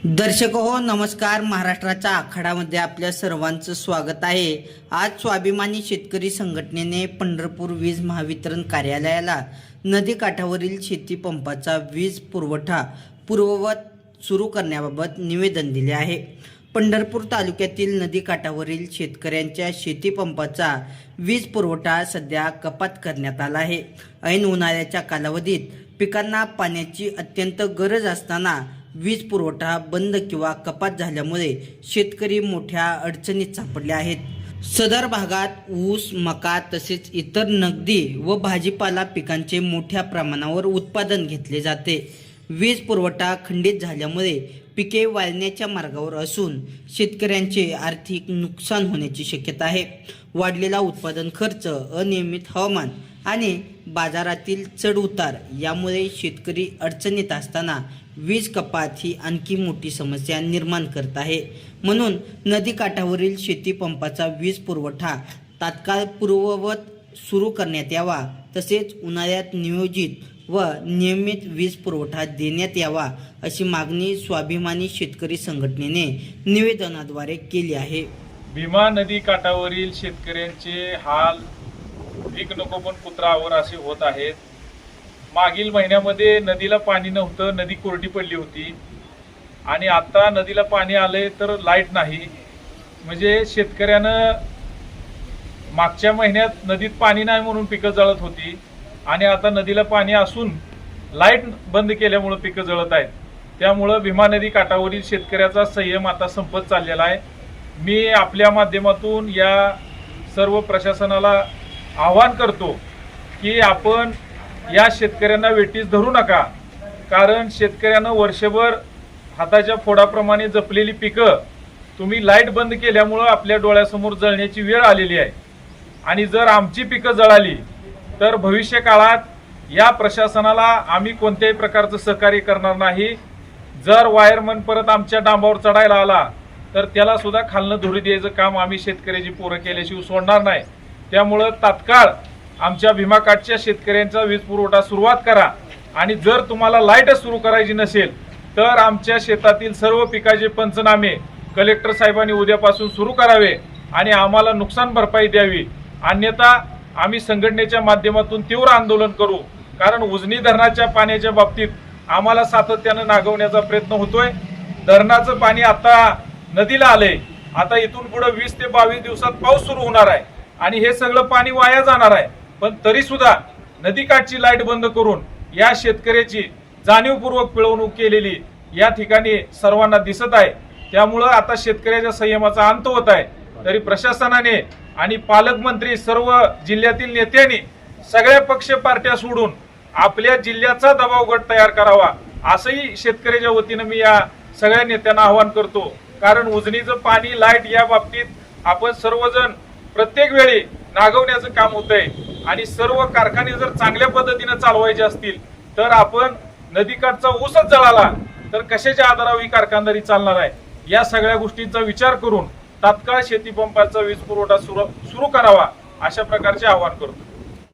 दर्शक हो नमस्कार। महाराष्ट्राच्या आखाडामध्ये आपल्या सर्वांचं स्वागत आहे। आज स्वाभिमानी शेतकरी संघटनेने पंढरपूर वीज महावितरण कार्यालयाला नदीकाठावरील शेती पंपाचा वीज पुरवठा पूर्ववत सुरू करण्याबाबत निवेदन दिले आहे। पंढरपूर तालुक्यातील नदीकाठावरील शेतकऱ्यांच्या शेती पंपाचा वीज पुरवठा सध्या कपात करण्यात आला आहे। ऐन उन्हाळ्याच्या कालावधीत पिकांना पाण्याची अत्यंत गरज असताना वीज पुरवठा बंद किंवा कपात झाल्यामुळे शेतकरी मोठ्या अडचणीत सापडले आहेत। सदर भागात ऊस, मका तसेच इतर नगदी व भाजीपाला पिकांचे मोठ्या प्रमाणावर उत्पादन घेतले जाते। वीज पुरवठा खंडित झाल्यामुळे पिके वाळण्याच्या मार्गावर असून शेतकऱ्यांचे आर्थिक नुकसान होण्याची शक्यता आहे। वाढलेला उत्पादन खर्च, अनियमित हवामान आणि बाजारातील चढउतार यामुळे शेतकरी अडचणीत असताना वीज कपात ही आणखी मोठी समस्या निर्माण करत आहे। म्हणून नदीकाठावरील शेती पंपाचा वीज पुरवठा तात्काळ पूर्ववत सुरू करण्यात यावा, तसेच उन्हाळ्यात नियोजित व नियमित वीज पुरवठा देण्यात यावा अशी मागणी स्वाभिमानी शेतकरी संघटनेने निवेदनाद्वारे केली आहे। भीमा नदी काठावरील शेतकऱ्यांचे हाल पीक नको पण पुत्रावर असे होत आहेत। मागील महिन्यामध्ये नदीला पाणी नव्हतं, नदी कोरडी पडली होती आणि आता नदीला पाणी आले तर लाईट नाही। म्हणजे शेतकऱ्यानं मागच्या महिन्यात नदीत पाणी नाही म्हणून पिकं जळत होती आणि आता नदीला पाणी असून लाईट बंद केल्यामुळे पिकं जळत आहेत। त्यामुळे भीमा नदी काठावरील शेतकऱ्याचा संयम आता संपत चाललेला आहे। मी आपल्या माध्यमातून या सर्व प्रशासनाला आवाहन करतो की आपण या शेतकऱ्यांना वेठीस धरू नका, कारण शेतकऱ्यांना वर्षभर हाताच्या फोडाप्रमाणे जपलेली पिकं तुम्ही लाईट बंद केल्यामुळं आपल्या डोळ्यासमोर जळण्याची वेळ आलेली आहे आणि जर आमची पिकं जळाली तर भविष्य काळात या प्रशासनाला आम्ही कोणत्याही प्रकारचं सहकार्य करणार नाही। जर वायरमन परत आमच्या डांबावर चढायला आला तर त्याला सुद्धा खालनं धुरी द्यायचं काम आम्ही शेतकऱ्याची पोरं केल्याशिवाय सोडणार नाही। त्यामुळं तात्काळ आमच्या भीमाकाठच्या शेतकऱ्यांचा वीज पुरवठा सुरुवात करा आणि जर तुम्हाला लाईटच सुरू करायची नसेल तर आमच्या शेतातील सर्व पिकाचे पंचनामे कलेक्टर साहेबांनी उद्यापासून सुरू करावे आणि आम्हाला नुकसान भरपाई द्यावी, अन्यथा आम्ही संघटनेच्या माध्यमातून तीव्र आंदोलन करू। कारण उजनी धरणाच्या पाण्याच्या बाबतीत आम्हाला सातत्यानं नागवण्याचा प्रयत्न होतोय। धरणाचं पाणी आता नदीला आलंय, आता इथून पुढे 20 ते 22 दिवसात पाऊस सुरू होणार आहे आणि हे सगळं पाणी वाया जाणार आहे। पण तरी सुद्धा नदीकाठची लाईट बंद करून या शेतकऱ्याची जाणीवपूर्वक पिळवणूक केलेली या ठिकाणी सर्वांना दिसत आहे। त्यामुळं आता शेतकऱ्याच्या संयमाचा अंत होत आहे। तरी प्रशासनाने आणि पालकमंत्री सर्व जिल्ह्यातील नेत्यांनी सगळ्या पक्ष पार्ट्या सोडून आपल्या जिल्ह्याचा दबाव गट तयार करावा असंही शेतकऱ्याच्या वतीनं मी या सगळ्या नेत्यांना आवाहन करतो। कारण उजनीचं पाणी, लाईट या बाबतीत आपण सर्वजण प्रत्येक वेळी नागवण्याचं काम होतंय आणि सर्व कारखाने जर चांगल्या पद्धतीने चालवायचे असतील तर आपण नदीकाठचा ऊसच जळाला तर कशाच्या आधारावर ही कारखानदारी चालणार आहे। या सगळ्या गोष्टींचा विचार करून तात्काळ शेती पंपाचा वीज पुरवठा सुरू करावा अशा प्रकारचे आवाहन करतो।